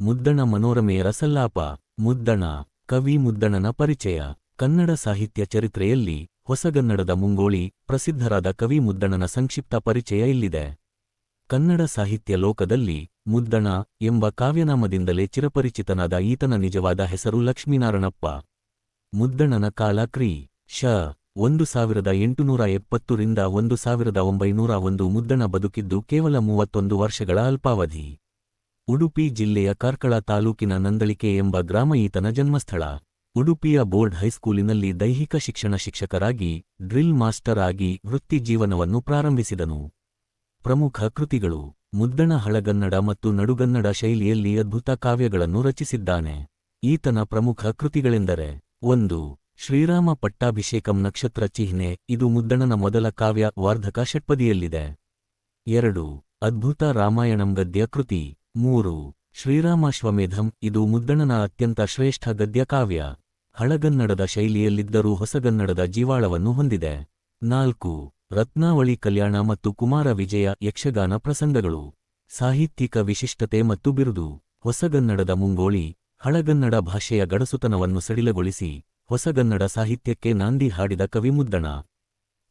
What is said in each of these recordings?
ಮುದ್ದಣ ಮನೋರಮೆಯರ ಸಲ್ಲಾಪ. ಮುದ್ದಣ. ಕವಿ ಮುದ್ದಣನ ಪರಿಚಯ. ಕನ್ನಡ ಸಾಹಿತ್ಯ ಚರಿತ್ರೆಯಲ್ಲಿ ಹೊಸಗನ್ನಡದ ಮುಂಗೋಳಿ ಪ್ರಸಿದ್ಧರಾದ ಕವಿ ಮುದ್ದಣನ ಸಂಕ್ಷಿಪ್ತ ಪರಿಚಯ ಇಲ್ಲಿದೆ. ಕನ್ನಡ ಸಾಹಿತ್ಯ ಲೋಕದಲ್ಲಿ ಮುದ್ದಣ ಎಂಬ ಕಾವ್ಯನಾಮದಿಂದಲೇ ಚಿರಪರಿಚಿತನಾದ ಈತನ ನಿಜವಾದ ಹೆಸರು ಲಕ್ಷ್ಮೀನಾರಾಯಣಪ್ಪ. ಮುದ್ದಣನ ಕಾಲ ಕ್ರಿ. ಶ. 1870 ರಿಂದ 1901. ಮುದ್ದಣ ಬದುಕಿದ್ದು ಕೇವಲ 31 ವರ್ಷಗಳ ಅಲ್ಪಾವಧಿ. ಉಡುಪಿ ಜಿಲ್ಲೆಯ ಕಾರ್ಕಳ ತಾಲೂಕಿನ ನಂದಳಿಕೆ ಎಂಬ ಗ್ರಾಮ ಈತನ ಜನ್ಮಸ್ಥಳ. ಉಡುಪಿಯ ಬೋರ್ಡ್ ಹೈಸ್ಕೂಲಿನಲ್ಲಿ ದೈಹಿಕ ಶಿಕ್ಷಣ ಶಿಕ್ಷಕರಾಗಿ, ಡ್ರಿಲ್ ಮಾಸ್ಟರ್ ಆಗಿ ವೃತ್ತಿ ಜೀವನವನ್ನು ಪ್ರಾರಂಭಿಸಿದನು. ಪ್ರಮುಖ ಕೃತಿಗಳು. ಮುದ್ದಣ ಹಳಗನ್ನಡ ಮತ್ತು ನಡುಗನ್ನಡ ಶೈಲಿಯಲ್ಲಿ ಅದ್ಭುತ ಕಾವ್ಯಗಳನ್ನು ರಚಿಸಿದ್ದಾನೆ. ಈತನ ಪ್ರಮುಖ ಕೃತಿಗಳೆಂದರೆ: 1. ಶ್ರೀರಾಮ ಪಟ್ಟಾಭಿಷೇಕಂ ನಕ್ಷತ್ರ ಚಿಹ್ನೆ, ಇದು ಮುದ್ದಣನ ಮೊದಲ ಕಾವ್ಯ, ವಾರ್ಧಕ ಷಟ್ಪದಿಯಲ್ಲಿದೆ. 2. ಅದ್ಭುತ ರಾಮಾಯಣಂ ಗದ್ಯ ಕೃತಿ. 3. ಶ್ರೀರಾಮಾಶ್ವಮೇಧಂ, ಇದು ಮುದ್ದಣನ ಅತ್ಯಂತ ಶ್ರೇಷ್ಠ ಗದ್ಯ ಕಾವ್ಯ. ಹಳಗನ್ನಡದ ಶೈಲಿಯಲ್ಲಿದ್ದರೂ ಹೊಸಗನ್ನಡದ ಜೀವಾಳವನ್ನು ಹೊಂದಿದೆ. 4. ರತ್ನಾವಳಿ ಕಲ್ಯಾಣ ಮತ್ತು ಕುಮಾರ ವಿಜಯ ಯಕ್ಷಗಾನ ಪ್ರಸಂಗಗಳು. ಸಾಹಿತ್ಯಿಕ ವಿಶಿಷ್ಟತೆ ಮತ್ತು ಬಿರುದು. ಹೊಸಗನ್ನಡದ ಮುಂಗೋಳಿ, ಹಳಗನ್ನಡ ಭಾಷೆಯ ಗಡಸುತನವನ್ನು ಸಡಿಲಗೊಳಿಸಿ ಹೊಸಗನ್ನಡ ಸಾಹಿತ್ಯಕ್ಕೆ ನಾಂದಿ ಹಾಡಿದ ಕವಿ ಮುದ್ದಣ.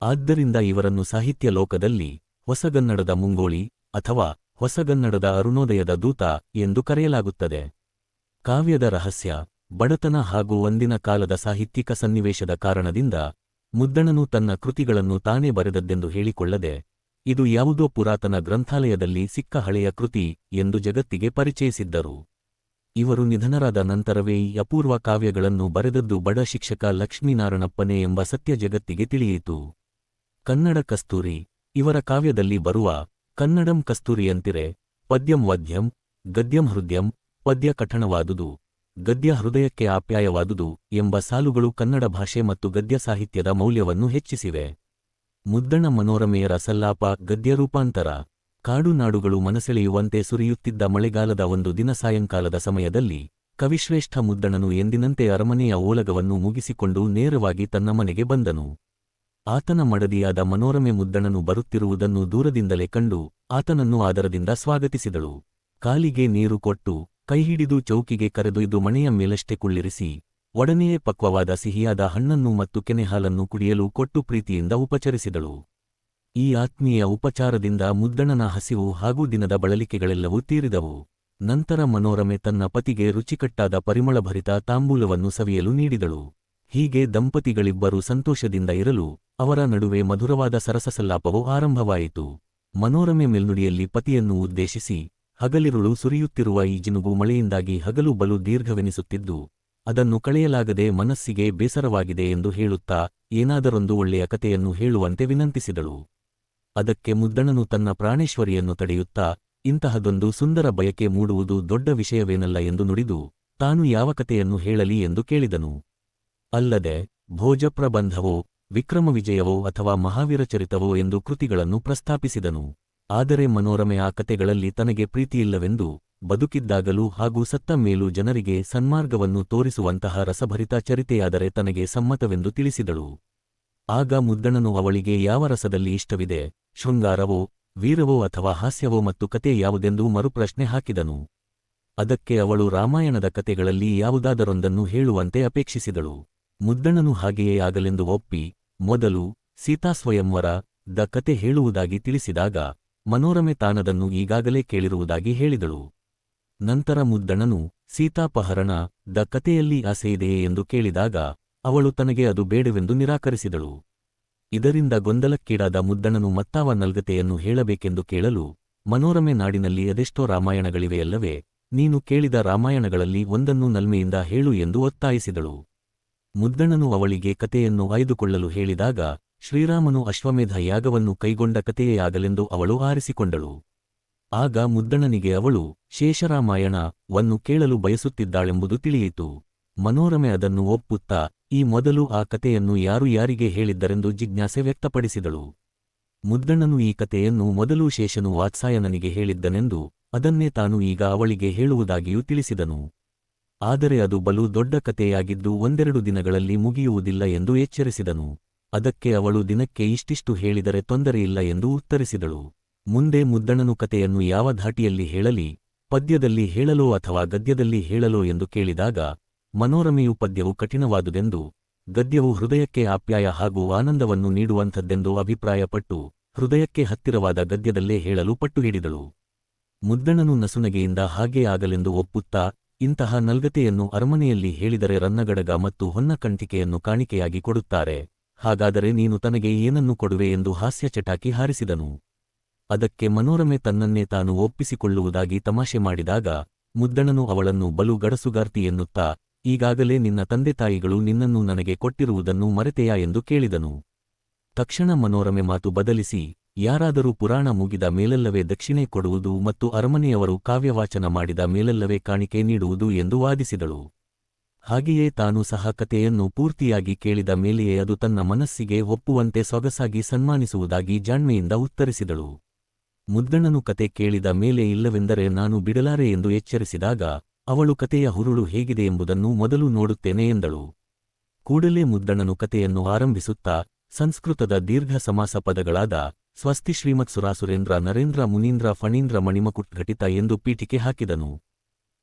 ಆದ್ದರಿಂದ ಇವರನ್ನು ಸಾಹಿತ್ಯ ಲೋಕದಲ್ಲಿ ಹೊಸಗನ್ನಡದ ಮುಂಗೋಳಿ ಅಥವಾ ಹೊಸಗನ್ನಡದ ಅರುಣೋದಯದ ದೂತ ಎಂದು ಕರೆಯಲಾಗುತ್ತದೆ. ಕಾವ್ಯದ ರಹಸ್ಯ. ಬಡತನ ಹಾಗೂ ಒಂದಿನ ಕಾಲದ ಸಾಹಿತ್ಯಿಕ ಸನ್ನಿವೇಶದ ಕಾರಣದಿಂದ ಮುದ್ದಣನು ತನ್ನ ಕೃತಿಗಳನ್ನು ತಾನೇ ಬರೆದದ್ದೆಂದು ಹೇಳಿಕೊಳ್ಳದೆ, ಇದು ಯಾವುದೋ ಪುರಾತನ ಗ್ರಂಥಾಲಯದಲ್ಲಿ ಸಿಕ್ಕ ಹಳೆಯ ಕೃತಿ ಎಂದು ಜಗತ್ತಿಗೆ ಪರಿಚಯಿಸಿದ್ದರು. ಇವರು ನಿಧನರಾದ ನಂತರವೇ ಈ ಅಪೂರ್ವ ಕಾವ್ಯಗಳನ್ನು ಬರೆದದ್ದು ಬಡ ಶಿಕ್ಷಕ ಲಕ್ಷ್ಮೀನಾರಾಯಣಪ್ಪನೇ ಎಂಬ ಸತ್ಯ ಜಗತ್ತಿಗೆ ತಿಳಿಯಿತು. ಕನ್ನಡ ಕಸ್ತೂರಿ. ಇವರ ಕಾವ್ಯದಲ್ಲಿ ಬರುವ ಕನ್ನಡಂ ಕಸ್ತೂರಿಯಂತಿರೆ, ಪದ್ಯಂ ವದ್ಯಂ, ಗದ್ಯಂ ಹೃದಯಂ, ಪದ್ಯ ಕಠಣವಾದುದು, ಗದ್ಯ ಹೃದಯಕ್ಕೆ ಆಪ್ಯಾಯವಾದುದು ಎಂಬ ಸಾಲುಗಳು ಕನ್ನಡ ಭಾಷೆ ಮತ್ತು ಗದ್ಯ ಸಾಹಿತ್ಯದ ಮೌಲ್ಯವನ್ನು ಹೆಚ್ಚಿಸಿವೆ. ಮುದ್ದಣ ಮನೋರಮೆಯರ ಸಲ್ಲಾಪ ಗದ್ಯ ರೂಪಾಂತರ. ಕಾಡು ನಾಡುಗಳು ಮನಸೆಳೆಯುವಂತೆ ಸುರಿಯುತ್ತಿದ್ದ ಮಳೆಗಾಲದ ಒಂದು ದಿನ ಸಾಯಂಕಾಲದ ಸಮಯದಲ್ಲಿ ಕವಿಶ್ರೇಷ್ಠ ಮುದ್ದಣನು ಎಂದಿನಂತೆ ಅರಮನೆಯ ಓಲಗವನ್ನು ಮುಗಿಸಿಕೊಂಡು ನೇರವಾಗಿ ತನ್ನ ಮನೆಗೆ ಬಂದನು. ಆತನ ಮಡದಿಯಾದ ಮನೋರಮೆ ಮುದ್ದಣನು ಬರುತ್ತಿರುವುದನ್ನು ದೂರದಿಂದಲೇ ಕಂಡು ಆತನನ್ನು ಆದರದಿಂದ ಸ್ವಾಗತಿಸಿದಳು. ಕಾಲಿಗೆ ನೀರು ಕೊಟ್ಟು, ಕೈಹಿಡಿದು ಚೌಕಿಗೆ ಕರೆದೊಯ್ದು ಮಣೆಯ ಮೇಲಷ್ಟೇ ಕುಳ್ಳಿರಿಸಿ, ಒಡನೆಯೇ ಪಕ್ವವಾದ ಸಿಹಿಯಾದ ಹಣ್ಣನ್ನು ಮತ್ತು ಕೆನೆಹಾಲನ್ನು ಕುಡಿಯಲು ಕೊಟ್ಟು ಪ್ರೀತಿಯಿಂದ ಉಪಚರಿಸಿದಳು. ಈ ಆತ್ಮೀಯ ಉಪಚಾರದಿಂದ ಮುದ್ದಣನ ಹಸಿವು ಹಾಗೂ ದಿನದ ಬಳಲಿಕೆಗಳೆಲ್ಲವೂ ತೀರಿದವು. ನಂತರ ಮನೋರಮೆ ತನ್ನ ಪತಿಗೆ ರುಚಿಕಟ್ಟಾದ ಪರಿಮಳಭರಿತ ತಾಂಬೂಲವನ್ನು ಸವಿಯಲು ನೀಡಿದಳು. ಹೀಗೆ ದಂಪತಿಗಳಿಬ್ಬರೂ ಸಂತೋಷದಿಂದ ಇರಲು ಅವರ ನಡುವೆ ಮಧುರವಾದ ಸರಸಸಲ್ಲಾಪವು ಆರಂಭವಾಯಿತು. ಮನೋರಮೆ ಮೇಲ್ನುಡಿಯಲ್ಲಿ ಪತಿಯನ್ನು ಉದ್ದೇಶಿಸಿ, ಹಗಲಿರುಳು ಸುರಿಯುತ್ತಿರುವ ಈ ಜಿನುಗು ಮಳೆಯಿಂದಾಗಿ ಹಗಲು ಬಲು ದೀರ್ಘವೆನಿಸುತ್ತಿದ್ದು, ಅದನ್ನು ಕಳೆಯಲಾಗದೆ ಮನಸ್ಸಿಗೆ ಬೇಸರವಾಗಿದೆ ಎಂದು ಹೇಳುತ್ತಾ ಏನಾದರೊಂದು ಒಳ್ಳೆಯ ಕತೆಯನ್ನು ಹೇಳುವಂತೆ ವಿನಂತಿಸಿದಳು. ಅದಕ್ಕೆ ಮುದ್ದಣನು ತನ್ನ ಪ್ರಾಣೇಶ್ವರಿಯನ್ನು ತಡೆಯುತ್ತಾ, ಇಂತಹದೊಂದು ಸುಂದರ ಬಯಕೆ ಮೂಡುವುದು ದೊಡ್ಡ ವಿಷಯವೇನಲ್ಲ ಎಂದು ನುಡಿದು, ತಾನು ಯಾವ ಕತೆಯನ್ನು ಹೇಳಲಿ ಎಂದು ಕೇಳಿದನು. ಅಲ್ಲದೆ ಭೋಜಪ್ರಬಂಧವೋ, ವಿಕ್ರಮವಿಜಯವೋ ಅಥವಾ ಮಹಾವೀರಚರಿತವೋ ಎಂದು ಕೃತಿಗಳನ್ನು ಪ್ರಸ್ತಾಪಿಸಿದನು. ಆದರೆ ಮನೋರಮೆ ಆ ಕತೆಗಳಲ್ಲಿ ತನಗೆ ಪ್ರೀತಿಯಿಲ್ಲವೆಂದು, ಬದುಕಿದ್ದಾಗಲೂ ಹಾಗೂ ಸತ್ತ ಮೇಲೂ ಜನರಿಗೆ ಸನ್ಮಾರ್ಗವನ್ನು ತೋರಿಸುವಂತಹ ರಸಭರಿತ ಚರಿತೆಯಾದರೆ ತನಗೆ ಸಮ್ಮತವೆಂದು ತಿಳಿಸಿದಳು. ಆಗ ಮುದ್ದಣನು ಅವಳಿಗೆ ಯಾವ ರಸದಲ್ಲಿ ಇಷ್ಟವಿದೆ, ಶೃಂಗಾರವೋ, ವೀರವೋ ಅಥವಾ ಹಾಸ್ಯವೋ ಮತ್ತು ಕತೆ ಯಾವುದೆಂದು ಮರುಪ್ರಶ್ನೆ ಹಾಕಿದನು. ಅದಕ್ಕೆ ಅವಳು ರಾಮಾಯಣದ ಕತೆಗಳಲ್ಲಿ ಯಾವುದಾದರೊಂದನ್ನು ಹೇಳುವಂತೆ ಅಪೇಕ್ಷಿಸಿದಳು. ಮುದ್ದಣನು ಹಾಗೆಯೇ ಆಗಲೆಂದು ಒಪ್ಪಿ, ಮೊದಲು ಸೀತಾಸ್ವಯಂವರ ದ ಕತೆ ಹೇಳುವುದಾಗಿ ತಿಳಿಸಿದಾಗ ಮನೋರಮೆ ತಾನದನ್ನು ಈಗಾಗಲೇ ಕೇಳಿರುವುದಾಗಿ ಹೇಳಿದಳು. ನಂತರ ಮುದ್ದಣನು ಸೀತಾಪಹರಣ ದ ಕತೆಯಲ್ಲಿ ಆಸೆಯಿದೆಯೇ ಎಂದು ಕೇಳಿದಾಗ ಅವಳು ತನಗೆ ಅದು ಬೇಡವೆಂದು ನಿರಾಕರಿಸಿದಳು. ಇದರಿಂದ ಗೊಂದಲಕ್ಕೀಡಾದ ಮುದ್ದಣನು ಮತ್ತಾವ ನಲ್ಗತೆಯನ್ನು ಹೇಳಬೇಕೆಂದು ಕೇಳಲು, ಮನೋರಮೆ ನಾಡಿನಲ್ಲಿ ಅದೆಷ್ಟೋ ರಾಮಾಯಣಗಳಿವೆಯಲ್ಲವೇ, ನೀನು ಕೇಳಿದ ರಾಮಾಯಣಗಳಲ್ಲಿ ಒಂದನ್ನು ನಲ್ಮೆಯಿಂದ ಹೇಳು ಎಂದು ಒತ್ತಾಯಿಸಿದಳು. ಮುದ್ದಣನು ಅವಳಿಗೆ ಕತೆಯನ್ನು ಆಯ್ದುಕೊಳ್ಳಲು ಹೇಳಿದಾಗ ಶ್ರೀರಾಮನು ಅಶ್ವಮೇಧ ಯಾಗವನ್ನು ಕೈಗೊಂಡ ಕತೆಯೇ ಆಗಲೆಂದು ಅವಳು ಆರಿಸಿಕೊಂಡಳು. ಆಗ ಮುದ್ದಣನಿಗೆ ಅವಳು ಶೇಷರಾಮಾಯಣ ವನ್ನು ಕೇಳಲು ಬಯಸುತ್ತಿದ್ದಾಳೆಂಬುದು ತಿಳಿಯಿತು. ಮನೋರಮೆ ಅದನ್ನು ಒಪ್ಪುತ್ತಾ ಈ ಮೊದಲು ಆ ಕತೆಯನ್ನು ಯಾರು ಯಾರಿಗೆ ಹೇಳಿದ್ದರೆಂದು ಜಿಜ್ಞಾಸೆ ವ್ಯಕ್ತಪಡಿಸಿದಳು. ಮುದ್ದಣನು ಈ ಕತೆಯನ್ನು ಮೊದಲು ಶೇಷನು ವಾತ್ಸಾಯನನಿಗೆ ಹೇಳಿದ್ದನೆಂದು, ಅದನ್ನೇ ತಾನು ಈಗ ಅವಳಿಗೆ ಹೇಳುವುದಾಗಿಯೂ ತಿಳಿಸಿದನು. ಆದರೆ ಅದು ಬಲು ದೊಡ್ಡ ಕತೆಯಾಗಿದ್ದು ಒಂದೆರಡು ದಿನಗಳಲ್ಲಿ ಮುಗಿಯುವುದಿಲ್ಲ ಎಂದು ಎಚ್ಚರಿಸಿದನು. ಅದಕ್ಕೆ ಅವಳು ದಿನಕ್ಕೆ ಇಷ್ಟಿಷ್ಟು ಹೇಳಿದರೆ ತೊಂದರೆಯಿಲ್ಲ ಎಂದು ಉತ್ತರಿಸಿದಳು. ಮುಂದೆ ಮುದ್ದಣನು ಕತೆಯನ್ನು ಯಾವ ಧಾಟಿಯಲ್ಲಿ ಹೇಳಲಿ, ಪದ್ಯದಲ್ಲಿ ಹೇಳಲೋ ಅಥವಾ ಗದ್ಯದಲ್ಲಿ ಹೇಳಲೋ ಎಂದು ಕೇಳಿದಾಗ ಮನೋರಮೆಯು ಪದ್ಯವು ಕಠಿಣವಾದುದೆಂದು, ಗದ್ಯವು ಹೃದಯಕ್ಕೆ ಆಪ್ಯಾಯ ಹಾಗೂ ಆನಂದವನ್ನು ನೀಡುವಂಥದ್ದೆಂದು ಅಭಿಪ್ರಾಯಪಟ್ಟು ಹೃದಯಕ್ಕೆ ಹತ್ತಿರವಾದ ಗದ್ಯದಲ್ಲೇ ಹೇಳಲು ಪಟ್ಟುಹಿಡಿದಳು. ಮುದ್ದಣನು ನಸುನಗೆಯಿಂದ ಹಾಗೇ ಆಗಲೆಂದು ಒಪ್ಪುತ್ತಾ, ಇಂತಹ ನಲ್ಗತೆಯನ್ನು ಅರಮನೆಯಲ್ಲಿ ಹೇಳಿದರೆ ರನ್ನಗಡಗ ಮತ್ತು ಹೊನ್ನಕಂಠಿಕೆಯನ್ನು ಕಾಣಿಕೆಯಾಗಿ ಕೊಡುತ್ತಾರೆ, ಹಾಗಾದರೆ ನೀನು ತನಗೆ ಏನನ್ನು ಕೊಡುವೆ ಎಂದು ಹಾಸ್ಯ ಚಟಾಕಿ ಹಾರಿಸಿದನು. ಅದಕ್ಕೆ ಮನೋರಮೆ ತನ್ನನ್ನೇ ತಾನು ಒಪ್ಪಿಸಿಕೊಳ್ಳುವುದಾಗಿ ತಮಾಷೆ ಮಾಡಿದಾಗ ಮುದ್ದಣನು ಅವಳನ್ನು ಬಲು ಗಡಸುಗಾರ್ತಿ ಎನ್ನುತ್ತಾ, ಈಗಾಗಲೇ ನಿನ್ನ ತಂದೆತಾಯಿಗಳು ನಿನ್ನನ್ನು ನನಗೆ ಕೊಟ್ಟಿರುವುದನ್ನು ಮರೆತೆಯಾ ಎಂದು ಕೇಳಿದನು. ತಕ್ಷಣ ಮನೋರಮೆ ಮಾತು ಬದಲಿಸಿ, ಯಾರಾದರೂ ಪುರಾಣ ಮುಗಿದ ಮೇಲೆಲ್ಲವೇ ದಕ್ಷಿಣೆ ಕೊಡುವುದು ಮತ್ತು ಅರಮನೆಯವರು ಕಾವ್ಯವಾಚನ ಮಾಡಿದ ಮೇಲೆಲ್ಲವೇ ಕಾಣಿಕೆ ನೀಡುವುದು ಎಂದು ವಾದಿಸಿದಳು. ಹಾಗೆಯೇ ತಾನು ಸಹ ಕಥೆಯನ್ನು ಪೂರ್ತಿಯಾಗಿ ಕೇಳಿದ ಮೇಲೆಯೇ ಅದು ತನ್ನ ಮನಸ್ಸಿಗೆ ಒಪ್ಪುವಂತೆ ಸೊಗಸಾಗಿ ಸನ್ಮಾನಿಸುವುದಾಗಿ ಜಾಣ್ಮೆಯಿಂದ ಉತ್ತರಿಸಿದಳು. ಮುದ್ದಣನು ಕತೆ ಕೇಳಿದ ಮೇಲೆ ಇಲ್ಲವೆಂದರೆ ನಾನು ಬಿಡಲಾರೆ ಎಂದು ಎಚ್ಚರಿಸಿದಾಗ ಅವಳು ಕತೆಯ ಹುರುಳು ಹೇಗಿದೆ ಎಂಬುದನ್ನು ಮೊದಲು ನೋಡುತ್ತೇನೆ ಎಂದಳು. ಕೂಡಲೇ ಮುದ್ದಣನು ಕತೆಯನ್ನು ಆರಂಭಿಸುತ್ತಾ ಸಂಸ್ಕೃತದ ದೀರ್ಘ ಸಮಾಸ ಪದಗಳಾದ ಸ್ವಸ್ತಿ ಶ್ರೀಮತ್ ಸುರಾಸುರೇಂದ್ರ ನರೇಂದ್ರ ಮುನೀಂದ್ರ ಫಣೀಂದ್ರ ಮಣಿಮಕುಟ್ಘಟಿತ ಎಂದು ಪೀಠಿಕೆ ಹಾಕಿದನು.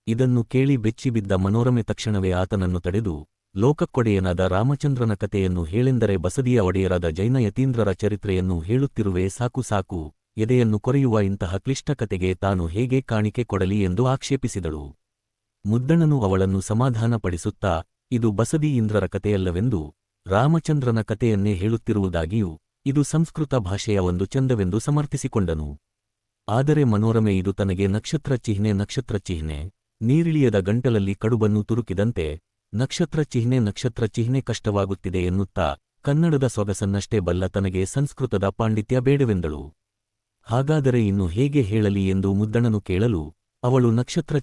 ಇದನ್ನು ಕೇಳಿ ಬೆಚ್ಚಿಬಿದ್ದ ಮನೋರಮೆ ತಕ್ಷಣವೇ ಆತನನ್ನು ತಡೆದು, ಲೋಕಕ್ಕೊಡೆಯನಾದ ರಾಮಚಂದ್ರನ ಕತೆಯನ್ನು ಹೇಳೆಂದರೆ ಬಸದಿಯ ಒಡೆಯರಾದ ಜೈನ ಯತೀಂದ್ರರ ಚರಿತ್ರೆಯನ್ನು ಹೇಳುತ್ತಿರುವೆ, ಸಾಕು ಸಾಕು, ಎದೆಯನ್ನು ಕೊರೆಯುವ ಇಂತಹ ಕ್ಲಿಷ್ಟ ಕತೆಗೆ ತಾನು ಹೇಗೆ ಕಾಣಿಕೆ ಕೊಡಲಿ ಎಂದು ಆಕ್ಷೇಪಿಸಿದಳು. ಮುದ್ದಣನು ಅವಳನ್ನು ಸಮಾಧಾನಪಡಿಸುತ್ತಾ, ಇದು ಬಸದಿ ಇಂದ್ರರ ಕತೆಯಲ್ಲವೆಂದು, ರಾಮಚಂದ್ರನ ಕತೆಯನ್ನೇ ಹೇಳುತ್ತಿರುವುದಾಗಿಯೂ ಇದು ಸಂಸ್ಕೃತ ಭಾಷೆಯ ಒಂದು ಚಂದವೆಂದು ಸಮರ್ಥಿಸಿಕೊಂಡನು. ಆದರೆ ಮನೋರಮೆ ಇದು ತನಗೆ ನಕ್ಷತ್ರ ಚಿಹ್ನೆ ನೀರಿಳಿಯದ ಗಂಟಲಲ್ಲಿ ಕಡುಬನ್ನು ತುರುಕಿದಂತೆ ನಕ್ಷತ್ರ ಚಿಹ್ನೆ ಕಷ್ಟವಾಗುತ್ತಿದೆ ಎನ್ನುತ್ತಾ ಕನ್ನಡದ ಸೊಗಸನ್ನಷ್ಟೇ ಬಲ್ಲ ತನಗೆ ಸಂಸ್ಕೃತದ ಪಾಂಡಿತ್ಯ ಬೇಡವೆಂದಳು. ಹಾಗಾದರೆ ಇನ್ನು ಹೇಗೆ ಹೇಳಲಿ ಎಂದು ಮುದ್ದಣನು ಕೇಳಲು, ಅವಳು ನಕ್ಷತ್ರ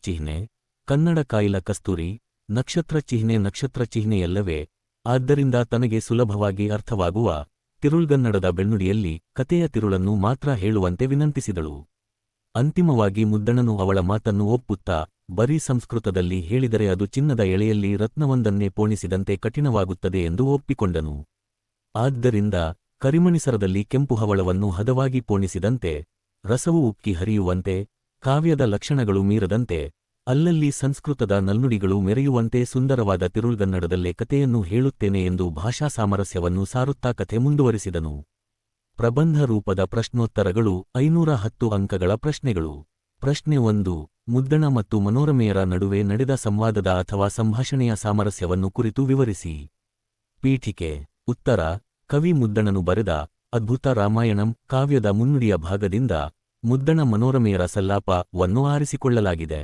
ಚಿಹ್ನೆ ಕನ್ನಡ ಕಾಯಿಲ ಕಸ್ತೂರಿ, ನಕ್ಷತ್ರ ಚಿಹ್ನೆಯಲ್ಲವೇ, ಆದ್ದರಿಂದ ತನಗೆ ಸುಲಭವಾಗಿ ಅರ್ಥವಾಗುವ ತಿರುಳ್ಗನ್ನಡದ ಬೆಳ್ನುಡಿಯಲ್ಲಿ ಕತೆಯ ತಿರುಳನ್ನು ಮಾತ್ರ ಹೇಳುವಂತೆ ವಿನಂತಿಸಿದಳು. ಅಂತಿಮವಾಗಿ ಮುದ್ದಣನು ಅವಳ ಮಾತನ್ನು ಒಪ್ಪುತ್ತಾ, ಬರೀ ಸಂಸ್ಕೃತದಲ್ಲಿ ಹೇಳಿದರೆ ಅದು ಚಿನ್ನದ ಎಳೆಯಲ್ಲಿ ರತ್ನವೊಂದನ್ನೇ ಪೋಣಿಸಿದಂತೆ ಕಠಿಣವಾಗುತ್ತದೆ ಎಂದು ಒಪ್ಪಿಕೊಂಡನು. ಆದ್ದರಿಂದ ಕರಿಮಣಿಸರದಲ್ಲಿ ಕೆಂಪು ಹವಳವನ್ನು ಹದವಾಗಿ ಪೋಣಿಸಿದಂತೆ, ರಸವು ಉಕ್ಕಿ ಹರಿಯುವಂತೆ, ಕಾವ್ಯದ ಲಕ್ಷಣಗಳು ಮೀರದಂತೆ, ಅಲ್ಲಲ್ಲಿ ಸಂಸ್ಕೃತದ ನಲ್ನುಡಿಗಳು ಮೆರೆಯುವಂತೆ ಸುಂದರವಾದ ತಿರುಳ್ಗನ್ನಡದಲ್ಲೇ ಕತೆಯನ್ನು ಹೇಳುತ್ತೇನೆ ಎಂದು ಭಾಷಾ ಸಾಮರಸ್ಯವನ್ನು ಸಾರುತ್ತಾ ಕಥೆ ಮುಂದುವರಿಸಿದನು. ಪ್ರಬಂಧ ರೂಪದ ಪ್ರಶ್ನೋತ್ತರಗಳು 510 ಅಂಕಗಳ ಪ್ರಶ್ನೆಗಳು. ಪ್ರಶ್ನೆ 1. ಮುದ್ದಣ ಮತ್ತು ಮನೋರಮೆಯರ ನಡುವೆ ನಡೆದ ಸಂವಾದದ ಅಥವಾ ಸಂಭಾಷಣೆಯ ಸಾಮರಸ್ಯವನ್ನು ಕುರಿತು ವಿವರಿಸಿ. ಪೀಠಿಕೆ. ಉತ್ತರ. ಕವಿ ಮುದ್ದಣನು ಬರೆದ ಅದ್ಭುತ ರಾಮಾಯಣಂ ಕಾವ್ಯದ ಮುನ್ನುಡಿಯ ಭಾಗದಿಂದ ಮುದ್ದಣ ಮನೋರಮೆಯರ ಸಲ್ಲಾಪವನ್ನು ಆರಿಸಿಕೊಳ್ಳಲಾಗಿದೆ.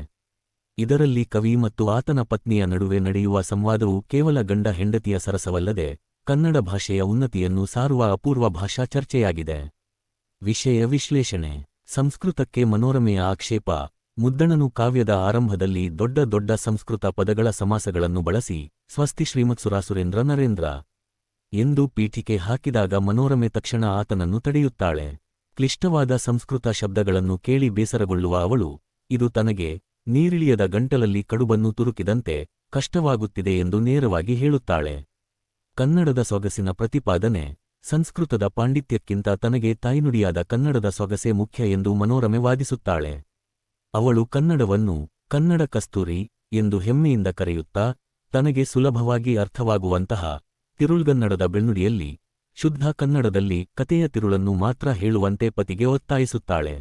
ಇದರಲ್ಲಿ ಕವಿ ಮತ್ತು ಆತನ ಪತ್ನಿಯ ನಡುವೆ ನಡೆಯುವ ಸಂವಾದವು ಕೇವಲ ಗಂಡ ಹೆಂಡತಿಯ ಸರಸವಲ್ಲದೆ ಕನ್ನಡ ಭಾಷೆಯ ಉನ್ನತಿಯನ್ನು ಸಾರುವ ಅಪೂರ್ವ ಭಾಷಾ ಚರ್ಚೆಯಾಗಿದೆ. ವಿಷಯ ವಿಶ್ಲೇಷಣೆ. ಸಂಸ್ಕೃತಕ್ಕೆ ಮನೋರಮೆಯ ಆಕ್ಷೇಪ. ಮುದ್ದಣನು ಕಾವ್ಯದ ಆರಂಭದಲ್ಲಿ ದೊಡ್ಡ ದೊಡ್ಡ ಸಂಸ್ಕೃತ ಪದಗಳ ಸಮಾಸಗಳನ್ನು ಬಳಸಿ ಸ್ವಸ್ತಿ ಶ್ರೀಮತ್ ಸುರಾಸುರೇಂದ್ರ ನರೇಂದ್ರ ಎಂದು ಪೀಠಿಕೆ ಹಾಕಿದಾಗ ಮನೋರಮೆ ತಕ್ಷಣ ಆತನನ್ನು ತಡೆಯುತ್ತಾಳೆ. ಕ್ಲಿಷ್ಟವಾದ ಸಂಸ್ಕೃತ ಶಬ್ದಗಳನ್ನು ಕೇಳಿ ಬೇಸರಗೊಳ್ಳುವ ಅವಳು, ಇದು ತನಗೆ ನೀರಿಳಿಯದ ಗಂಟಲಲ್ಲಿ ಕಡುಬನ್ನು ತುರುಕಿದಂತೆ ಕಷ್ಟವಾಗುತ್ತಿದೆ ಎಂದು ನೇರವಾಗಿ ಹೇಳುತ್ತಾಳೆ. ಕನ್ನಡದ ಸೊಗಸಿನ ಪ್ರತಿಪಾದನೆ. ಸಂಸ್ಕೃತದ ಪಾಂಡಿತ್ಯಕ್ಕಿಂತ ತನಗೆ ತಾಯ್ನುಡಿಯಾದ ಕನ್ನಡದ ಸೊಗಸೇ ಮುಖ್ಯ ಎಂದು ಮನೋರಮೆ ವಾದಿಸುತ್ತಾಳೆ. ಅವಳು ಕನ್ನಡವನ್ನು ಕನ್ನಡ ಕಸ್ತೂರಿ ಎಂದು ಹೆಮ್ಮೆಯಿಂದ ಕರೆಯುತ್ತಾ, ತನಗೆ ಸುಲಭವಾಗಿ ಅರ್ಥವಾಗುವಂತಹ ತಿರುಳ್ಗನ್ನಡದ ಬೆಳ್ನುಡಿಯಲ್ಲಿ ಶುದ್ಧ ಕನ್ನಡದಲ್ಲಿ ಕತೆಯ ತಿರುಳನ್ನು ಮಾತ್ರ ಹೇಳುವಂತೆ ಪತಿಗೆ ಒತ್ತಾಯಿಸುತ್ತಾಳೆ.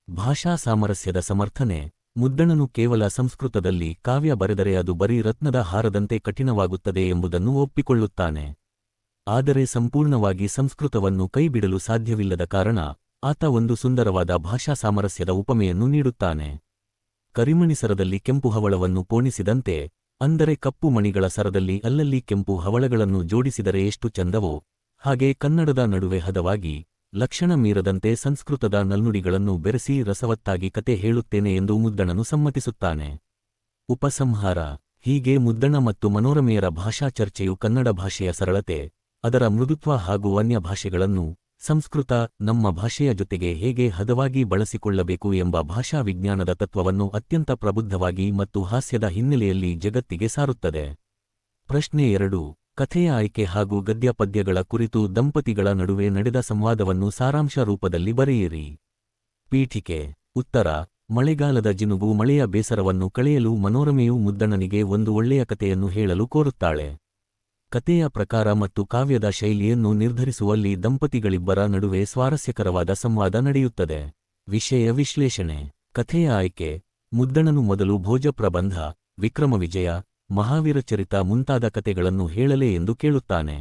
ಭಾಷಾ ಸಾಮರಸ್ಯದ ಸಮರ್ಥನೆ. ಮುದ್ದಣನು ಕೇವಲ ಸಂಸ್ಕೃತದಲ್ಲಿ ಕಾವ್ಯ ಬರೆದರೆ ಅದು ಬರೀ ರತ್ನದ ಹಾರದಂತೆ ಕಠಿಣವಾಗುತ್ತದೆ ಎಂಬುದನ್ನು ಒಪ್ಪಿಕೊಳ್ಳುತ್ತಾನೆ. ಆದರೆ ಸಂಪೂರ್ಣವಾಗಿ ಸಂಸ್ಕೃತವನ್ನು ಕೈಬಿಡಲು ಸಾಧ್ಯವಿಲ್ಲದ ಕಾರಣ ಆತ ಒಂದು ಸುಂದರವಾದ ಭಾಷಾ ಸಾಮರಸ್ಯದ ಉಪಮೆಯನ್ನು ನೀಡುತ್ತಾನೆ. ಕರಿಮಣಿ ಸರದಲ್ಲಿ ಕೆಂಪು ಹವಳವನ್ನು ಪೋಣಿಸಿದಂತೆ, ಅಂದರೆ ಕಪ್ಪು ಮಣಿಗಳ ಸರದಲ್ಲಿ ಅಲ್ಲಲ್ಲಿ ಕೆಂಪು ಹವಳಗಳನ್ನು ಜೋಡಿಸಿದರೆ ಎಷ್ಟು ಚಂದವೋ, ಹಾಗೆ ಕನ್ನಡದ ನಡುವೆ ಹದವಾಗಿ ಲಕ್ಷಣ ಮೀರದಂತೆ ಸಂಸ್ಕೃತದ ನಲ್ನುಡಿಗಳನ್ನು ಬೆರೆಸಿ ರಸವತ್ತಾಗಿ ಕತೆ ಹೇಳುತ್ತೇನೆ ಎಂದು ಮುದ್ದಣನು ಸಮ್ಮತಿಸುತ್ತಾನೆ. ಉಪಸಂಹಾರ. ಹೀಗೆ ಮುದ್ದಣ ಮತ್ತು ಮನೋರಮೆಯರ ಭಾಷಾ ಚರ್ಚೆಯು ಕನ್ನಡ ಭಾಷೆಯ ಸರಳತೆ, ಅದರ ಮೃದುತ್ವ ಹಾಗೂ ಅನ್ಯ ಭಾಷೆಗಳನ್ನು ಸಂಸ್ಕೃತ ನಮ್ಮ ಭಾಷೆಯ ಜೊತೆಗೆ ಹೇಗೆ ಹದವಾಗಿ ಬಳಸಿಕೊಳ್ಳಬೇಕು ಎಂಬ ಭಾಷಾ ವಿಜ್ಞಾನದ ತತ್ವವನ್ನು ಅತ್ಯಂತ ಪ್ರಬುದ್ಧವಾಗಿ ಮತ್ತು ಹಾಸ್ಯದ ಹಿನ್ನೆಲೆಯಲ್ಲಿ ಜಗತ್ತಿಗೆ ಸಾರುತ್ತದೆ. ಪ್ರಶ್ನೆ 2. ಕಥೆಯ ಆಯ್ಕೆ ಹಾಗೂ ಗದ್ಯ ಪದ್ಯಗಳ ಕುರಿತು ದಂಪತಿಗಳ ನಡುವೆ ನಡೆದ ಸಂವಾದವನ್ನು ಸಾರಾಂಶ ರೂಪದಲ್ಲಿ ಬರೆಯಿರಿ. ಪೀಠಿಕೆ. ಉತ್ತರ. ಮಳೆಗಾಲದ ಜಿನುಗು ಮಳೆಯ ಬೇಸರವನ್ನು ಕಳೆಯಲು ಮನೋರಮೆಯು ಮುದ್ದಣ್ಣನಿಗೆ ಒಂದು ಒಳ್ಳೆಯ ಕತೆಯನ್ನು ಹೇಳಲು ಕೋರುತ್ತಾಳೆ. ಕತೆಯ ಪ್ರಕಾರ ಮತ್ತು ಕಾವ್ಯದ ಶೈಲಿಯನ್ನು ನಿರ್ಧರಿಸುವಲ್ಲಿ ದಂಪತಿಗಳಿಬ್ಬರ ನಡುವೆ ಸ್ವಾರಸ್ಯಕರವಾದ ಸಂವಾದ ನಡೆಯುತ್ತದೆ. ವಿಷಯ ವಿಶ್ಲೇಷಣೆ. ಕಥೆಯ ಆಯ್ಕೆ. ಮುದ್ದಣ್ಣನು ಮೊದಲು ಭೋಜಪ್ರಬಂಧ, ವಿಕ್ರಮವಿಜಯ, ಮಹಾವೀರಚರಿತ ಮುಂತಾದ ಕತೆಗಳನ್ನು ಹೇಳಲೇ ಎಂದು ಕೇಳುತ್ತಾನೆ.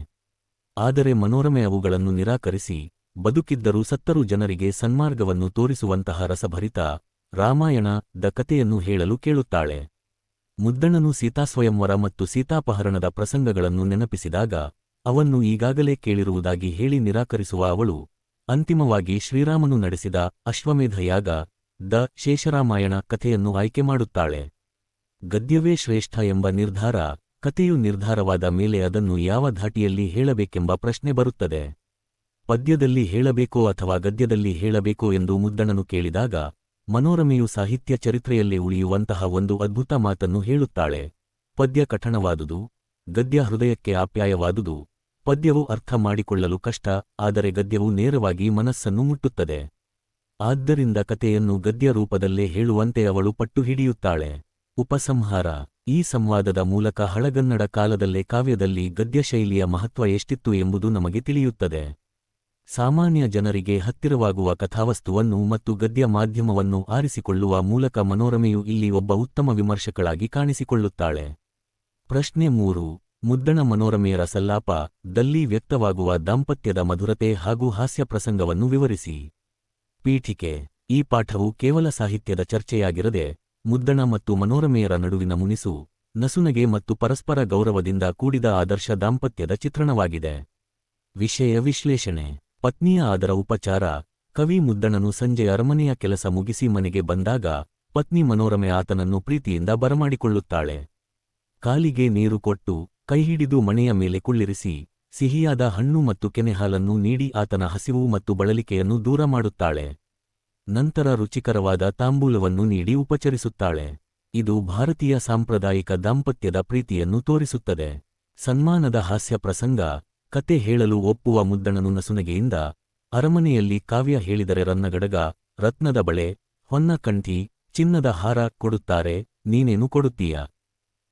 ಆದರೆ ಮನೋರಮೆ ಅವುಗಳನ್ನು ನಿರಾಕರಿಸಿ, ಬದುಕಿದ್ದರೂ ಸತ್ತರೂ ಜನರಿಗೆ ಸನ್ಮಾರ್ಗವನ್ನು ತೋರಿಸುವಂತಹ ರಸಭರಿತ ರಾಮಾಯಣ ದ ಕತೆಯನ್ನು ಹೇಳಲು ಕೇಳುತ್ತಾಳೆ. ಮುದ್ದಣ್ಣನು ಸೀತಾಸ್ವಯಂವರ ಮತ್ತು ಸೀತಾಪಹರಣದ ಪ್ರಸಂಗಗಳನ್ನು ನೆನಪಿಸಿದಾಗ ಅವನ್ನು ಈಗಾಗಲೇ ಕೇಳಿರುವುದಾಗಿ ಹೇಳಿ ನಿರಾಕರಿಸುವ ಅವಳು ಅಂತಿಮವಾಗಿ ಶ್ರೀರಾಮನು ನಡೆಸಿದ ಅಶ್ವಮೇಧ ಯಾಗ ದ ಶೇಷರಾಮಾಯಣ ಕಥೆಯನ್ನು ಆಯ್ಕೆ ಮಾಡುತ್ತಾಳೆ. ಗದ್ಯವೇ ಶ್ರೇಷ್ಠ ಎಂಬ ನಿರ್ಧಾರ. ಕಥೆಯು ನಿರ್ಧಾರವಾದ ಮೇಲೆ ಅದನ್ನು ಯಾವ ಧಾಟಿಯಲ್ಲಿ ಹೇಳಬೇಕೆಂಬ ಪ್ರಶ್ನೆ ಬರುತ್ತದೆ. ಪದ್ಯದಲ್ಲಿ ಹೇಳಬೇಕೋ ಅಥವಾ ಗದ್ಯದಲ್ಲಿ ಹೇಳಬೇಕೋ ಎಂದು ಮುದ್ದಣ್ಣನು ಕೇಳಿದಾಗ ಮನೋರಮೆಯು ಸಾಹಿತ್ಯ ಚರಿತ್ರೆಯಲ್ಲೇ ಉಳಿಯುವಂತಹ ಒಂದು ಅದ್ಭುತ ಮಾತನ್ನು ಹೇಳುತ್ತಾಳೆ. ಪದ್ಯ ಕಠಣವಾದುದು, ಗದ್ಯ ಹೃದಯಕ್ಕೆ ಆಪ್ಯಾಯವಾದುದು. ಪದ್ಯವು ಅರ್ಥ ಮಾಡಿಕೊಳ್ಳಲು ಕಷ್ಟ, ಆದರೆ ಗದ್ಯವು ನೇರವಾಗಿ ಮನಸ್ಸನ್ನು ಮುಟ್ಟುತ್ತದೆ. ಆದ್ದರಿಂದ ಕಥೆಯನ್ನು ಗದ್ಯ ರೂಪದಲ್ಲೇ ಹೇಳುವಂತೆ ಅವಳು ಪಟ್ಟು ಹಿಡಿಯುತ್ತಾಳೆ. ಉಪಸಂಹಾರ. ಈ ಸಂವಾದದ ಮೂಲಕ ಹಳಗನ್ನಡ ಕಾಲದಲ್ಲೇ ಕಾವ್ಯದಲ್ಲಿ ಗದ್ಯಶೈಲಿಯ ಮಹತ್ವ ಎಷ್ಟಿತ್ತು ಎಂಬುದು ನಮಗೆ ತಿಳಿಯುತ್ತದೆ. ಸಾಮಾನ್ಯ ಜನರಿಗೆ ಹತ್ತಿರವಾಗುವ ಕಥಾವಸ್ತುವನ್ನು ಮತ್ತು ಗದ್ಯ ಮಾಧ್ಯಮವನ್ನು ಆರಿಸಿಕೊಳ್ಳುವ ಮೂಲಕ ಮನೋರಮೆಯು ಇಲ್ಲಿ ಒಬ್ಬ ಉತ್ತಮ ವಿಮರ್ಶಕಳಾಗಿ ಕಾಣಿಸಿಕೊಳ್ಳುತ್ತಾಳೆ. ಪ್ರಶ್ನೆ 3. ಮುದ್ದಣ ಮನೋರಮೆಯರ ಸಲ್ಲಾಪ ದಲ್ಲಿ ವ್ಯಕ್ತವಾಗುವ ದಾಂಪತ್ಯದ ಮಧುರತೆ ಹಾಗೂ ಹಾಸ್ಯ ಪ್ರಸಂಗವನ್ನು ವಿವರಿಸಿ. ಪೀಠಿಕೆ. ಈ ಪಾಠವು ಕೇವಲ ಸಾಹಿತ್ಯದ ಚರ್ಚೆಯಾಗಿರದೆ ಮುದ್ದಣ ಮತ್ತು ಮನೋರಮೆಯರ ನಡುವಿನ ಮುನಿಸು, ನಸುನಗೆ ಮತ್ತು ಪರಸ್ಪರ ಗೌರವದಿಂದ ಕೂಡಿದ ಆದರ್ಶ ದಾಂಪತ್ಯದ ಚಿತ್ರಣವಾಗಿದೆ. ವಿಷಯ ವಿಶ್ಲೇಷಣೆ. ಪತ್ನಿಯ ಆದರ ಉಪಚಾರ. ಕವಿ ಮುದ್ದಣನು ಸಂಜೆ ಅರಮನೆಯ ಕೆಲಸ ಮುಗಿಸಿ ಮನೆಗೆ ಬಂದಾಗ ಪತ್ನಿ ಮನೋರಮೆ ಆತನನ್ನು ಪ್ರೀತಿಯಿಂದ ಬರಮಾಡಿಕೊಳ್ಳುತ್ತಾಳೆ. ಕಾಲಿಗೆ ನೀರು ಕೊಟ್ಟು, ಕೈಹಿಡಿದು ಮಣೆಯ ಮೇಲೆ ಕುಳ್ಳಿರಿಸಿ, ಸಿಹಿಯಾದ ಹಣ್ಣು ಮತ್ತು ಕೆನೆಹಾಲನ್ನು ನೀಡಿ ಆತನ ಹಸಿವು ಮತ್ತು ಬಳಲಿಕೆಯನ್ನು ದೂರ ಮಾಡುತ್ತಾಳೆ. ನಂತರ ರುಚಿಕರವಾದ ತಾಂಬೂಲವನ್ನು ನೀಡಿ ಉಪಚರಿಸುತ್ತಾಳೆ. ಇದು ಭಾರತೀಯ ಸಾಂಪ್ರದಾಯಿಕ ದಾಂಪತ್ಯದ ಪ್ರೀತಿಯನ್ನು ತೋರಿಸುತ್ತದೆ. ಸನ್ಮಾನದ ಹಾಸ್ಯ ಪ್ರಸಂಗ. ಕತೆ ಹೇಳಲು ಒಪ್ಪುವ ಮುದ್ದಣನು ನಸುನಗೆಯಿಂದ, ಅರಮನೆಯಲ್ಲಿ ಕಾವ್ಯ ಹೇಳಿದರೆ ರನ್ನಗಡಗ, ರತ್ನದ ಬಳೆ, ಹೊನ್ನ ಕಂಠಿ, ಚಿನ್ನದ ಹಾರ ಕೊಡುತ್ತಾರೆ, ನೀನೇನು ಕೊಡುತ್ತೀಯ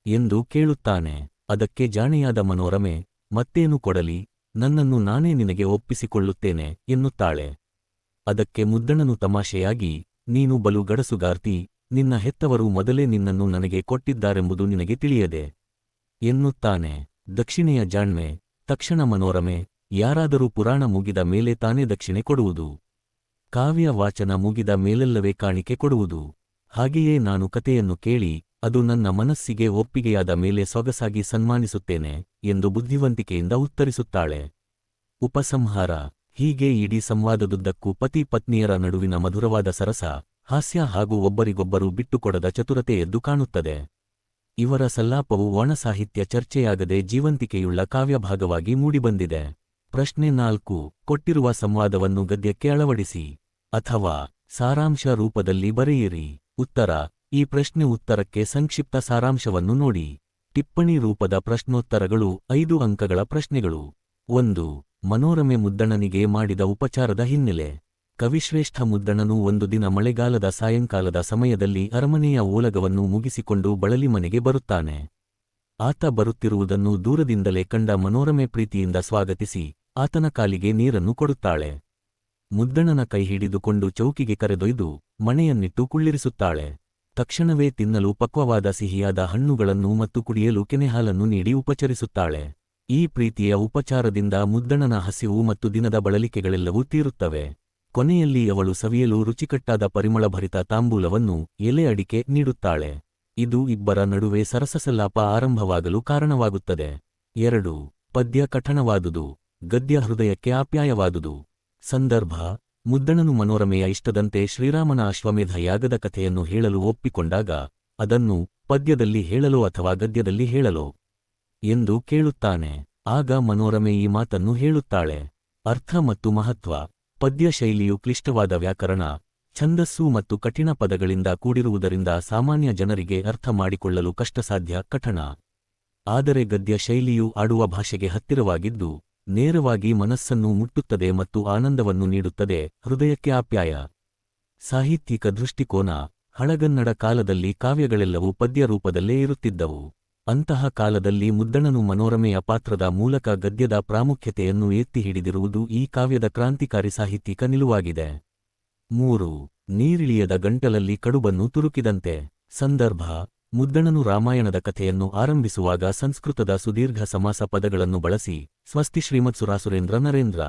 ಎಂದು ಕೇಳುತ್ತಾನೆ. ಅದಕ್ಕೆ ಜಾಣೆಯಾದ ಮನೋರಮೆ, ಮತ್ತೇನು ಕೊಡಲಿ, ನನ್ನನ್ನು ನಾನೇ ನಿನಗೆ ಒಪ್ಪಿಸಿಕೊಳ್ಳುತ್ತೇನೆ ಎನ್ನುತ್ತಾಳೆ. ಅದಕ್ಕೆ ಮುದ್ದಣನು ತಮಾಷೆಯಾಗಿ, ನೀನು ಬಲು ಗಡಸುಗಾರ್ತಿ, ನಿನ್ನ ಹೆತ್ತವರು ಮೊದಲೇ ನಿನ್ನನ್ನು ನನಗೆ ಕೊಟ್ಟಿದ್ದಾರೆಂಬುದು ನಿನಗೆ ತಿಳಿಯದೆ ಎನ್ನುತ್ತಾನೆ. ದಕ್ಷಿಣೆಯ ಜಾಣ್ಮೆ. ತಕ್ಷಣ ಮನೋರಮೆ, ಯಾರಾದರೂ ಪುರಾಣ ಮುಗಿದ ಮೇಲೆ ತಾನೇ ದಕ್ಷಿಣೆ ಕೊಡುವುದು. ಕಾವ್ಯ ವಾಚನ ಮುಗಿದ ಮೇಲೆಲ್ಲವೇ ಕಾಣಿಕೆ ಕೊಡುವುದು. ಹಾಗೆಯೇ ನಾನು ಕತೆಯನ್ನು ಕೇಳಿ ಅದು ನನ್ನ ಮನಸ್ಸಿಗೆ ಒಪ್ಪಿಗೆಯಾದ ಮೇಲೆ ಸೊಗಸಾಗಿ ಸನ್ಮಾನಿಸುತ್ತೇನೆ ಎಂದು ಬುದ್ಧಿವಂತಿಕೆಯಿಂದ ಉತ್ತರಿಸುತ್ತಾಳೆ. ಉಪಸಂಹಾರ. ಹೀಗೆ ಇಡೀ ಸಂವಾದದುದ್ದಕ್ಕೂ ಪತಿ ಪತ್ನಿಯರ ನಡುವಿನ ಮಧುರವಾದ ಸರಸ, ಹಾಸ್ಯ ಹಾಗೂ ಒಬ್ಬರಿಗೊಬ್ಬರು ಬಿಟ್ಟುಕೊಡದ ಚತುರತೆ ಎದ್ದು ಕಾಣುತ್ತದೆ. ಇವರ ಸಲ್ಲಾಪವು ಒಣಸಾಹಿತ್ಯ ಚರ್ಚೆಯಾಗದೆ ಜೀವಂತಿಕೆಯುಳ್ಳ ಕಾವ್ಯಭಾಗವಾಗಿ ಮೂಡಿಬಂದಿದೆ. ಪ್ರಶ್ನೆ 4. ಕೊಟ್ಟಿರುವ ಸಂವಾದವನ್ನು ಗದ್ಯಕ್ಕೆ ಅಳವಡಿಸಿ ಅಥವಾ ಸಾರಾಂಶ ರೂಪದಲ್ಲಿ ಬರೆಯಿರಿ. ಉತ್ತರ. ಈ ಪ್ರಶ್ನೆ ಉತ್ತರಕ್ಕೆ ಸಂಕ್ಷಿಪ್ತ ಸಾರಾಂಶವನ್ನು ನೋಡಿ. ಟಿಪ್ಪಣಿ ರೂಪದ ಪ್ರಶ್ನೋತ್ತರಗಳು 5 ಅಂಕಗಳ ಪ್ರಶ್ನೆಗಳು. 1. ಮನೋರಮೆ ಮುದ್ದಣ್ಣನಿಗೆ ಮಾಡಿದ ಉಪಚಾರದ ಹಿನ್ನೆಲೆ. ಕವಿಶ್ರೇಷ್ಠ ಮುದ್ದಣ್ಣನು ಒಂದು ದಿನ ಮಳೆಗಾಲದ ಸಾಯಂಕಾಲದ ಸಮಯದಲ್ಲಿ ಅರಮನೆಯ ಓಲಗವನ್ನು ಮುಗಿಸಿಕೊಂಡು ಬಳಲಿ ಮನೆಗೆ ಬರುತ್ತಾನೆ. ಆತ ಬರುತ್ತಿರುವುದನ್ನು ದೂರದಿಂದಲೇ ಕಂಡ ಮನೋರಮೆ ಪ್ರೀತಿಯಿಂದ ಸ್ವಾಗತಿಸಿ ಆತನ ಕಾಲಿಗೆ ನೀರನ್ನು ಕೊಡುತ್ತಾಳೆ. ಮುದ್ದಣ್ಣನ ಕೈ ಹಿಡಿದುಕೊಂಡು ಚೌಕಿಗೆ ಕರೆದೊಯ್ದು ಮಣೆಯನ್ನಿಟ್ಟು ಕುಳ್ಳಿರಿಸುತ್ತಾಳೆ. ತಕ್ಷಣವೇ ತಿನ್ನಲು ಪಕ್ವವಾದ ಸಿಹಿಯಾದ ಹಣ್ಣುಗಳನ್ನು ಮತ್ತು ಕುಡಿಯಲು ಕೆನೆಹಾಲನ್ನು ನೀಡಿ ಉಪಚರಿಸುತ್ತಾಳೆ. ಈ ಪ್ರೀತಿಯ ಉಪಚಾರದಿಂದ ಮುದ್ದಣ್ಣನ ಹಸಿವು ಮತ್ತು ದಿನದ ಬಳಲಿಕೆಗಳೆಲ್ಲವೂ ತೀರುತ್ತವೆ. ಕೊನೆಯಲ್ಲಿ ಅವಳು ಸವಿಯಲು ರುಚಿಕಟ್ಟಾದ ಪರಿಮಳಭರಿತ ತಾಂಬೂಲವನ್ನು ಎಲೆ ಅಡಿಕೆ ನೀಡುತ್ತಾಳೆ. ಇದು ಇಬ್ಬರ ನಡುವೆ ಸರಸಸಲ್ಲಾಪ ಆರಂಭವಾಗಲು ಕಾರಣವಾಗುತ್ತದೆ. 2. ಪದ್ಯ ಕಠಣವಾದುದು, ಗದ್ಯ ಹೃದಯಕ್ಕೆ ಆಪ್ಯಾಯವಾದುದು. ಸಂದರ್ಭ. ಮುದ್ದಣ್ಣನು ಮನೋರಮೆಯ ಇಷ್ಟದಂತೆ ಶ್ರೀರಾಮನ ಅಶ್ವಮೇಧ ಯಾಗದ ಕಥೆಯನ್ನು ಹೇಳಲು ಒಪ್ಪಿಕೊಂಡಾಗ ಅದನ್ನು ಪದ್ಯದಲ್ಲಿ ಹೇಳಲೋ ಅಥವಾ ಗದ್ಯದಲ್ಲಿ ಹೇಳಲೋ ಎಂದು ಕೇಳುತ್ತಾನೆ. ಆಗ ಮನೋರಮೆ ಈ ಮಾತನ್ನು ಹೇಳುತ್ತಾಳೆ. ಅರ್ಥ ಮತ್ತು ಮಹತ್ವ. ಪದ್ಯ ಶೈಲಿಯು ಕ್ಲಿಷ್ಟವಾದ ವ್ಯಾಕರಣ, ಛಂದಸ್ಸು ಮತ್ತು ಕಠಿಣ ಪದಗಳಿಂದ ಕೂಡಿರುವುದರಿಂದ ಸಾಮಾನ್ಯ ಜನರಿಗೆ ಅರ್ಥ ಮಾಡಿಕೊಳ್ಳಲು ಕಷ್ಟಸಾಧ್ಯ, ಕಠಣ. ಆದರೆ ಗದ್ಯ ಶೈಲಿಯು ಆಡುವ ಭಾಷೆಗೆ ಹತ್ತಿರವಾಗಿದ್ದು ನೇರವಾಗಿ ಮನಸ್ಸನ್ನು ಮುಟ್ಟುತ್ತದೆ ಮತ್ತು ಆನಂದವನ್ನು ನೀಡುತ್ತದೆ, ಹೃದಯಕ್ಕೆ ಆಪ್ಯಾಯ. ಸಾಹಿತ್ಯಿಕ ದೃಷ್ಟಿಕೋನ. ಹಳಗನ್ನಡ ಕಾಲದಲ್ಲಿ ಕಾವ್ಯಗಳೆಲ್ಲವೂ ಪದ್ಯ ರೂಪದಲ್ಲೇ ಇರುತ್ತಿದ್ದವು. ಅಂತಹ ಕಾಲದಲ್ಲಿ ಮುದ್ದಣನು ಮನೋರಮೆಯ ಪಾತ್ರದ ಮೂಲಕ ಗದ್ಯದ ಪ್ರಾಮುಖ್ಯತೆಯನ್ನು ಎತ್ತಿ ಹಿಡಿದಿರುವುದು ಈ ಕಾವ್ಯದ ಕ್ರಾಂತಿಕಾರಿ ಸಾಹಿತ್ಯಿಕ ನಿಲುವಾಗಿದೆ. 3. ನೀರಿಳಿಯದ ಗಂಟಲಲ್ಲಿ ಕಡುಬನ್ನು ತುರುಕಿದಂತೆ. ಸಂದರ್ಭ: ಮುದ್ದಣನು ರಾಮಾಯಣದ ಕಥೆಯನ್ನು ಆರಂಭಿಸುವಾಗ ಸಂಸ್ಕೃತದ ಸುದೀರ್ಘ ಸಮಾಸ ಪದಗಳನ್ನು ಬಳಸಿ ಸ್ವಸ್ತಿ ಶ್ರೀಮತ್ಸುರಾಸುರೇಂದ್ರ ನರೇಂದ್ರ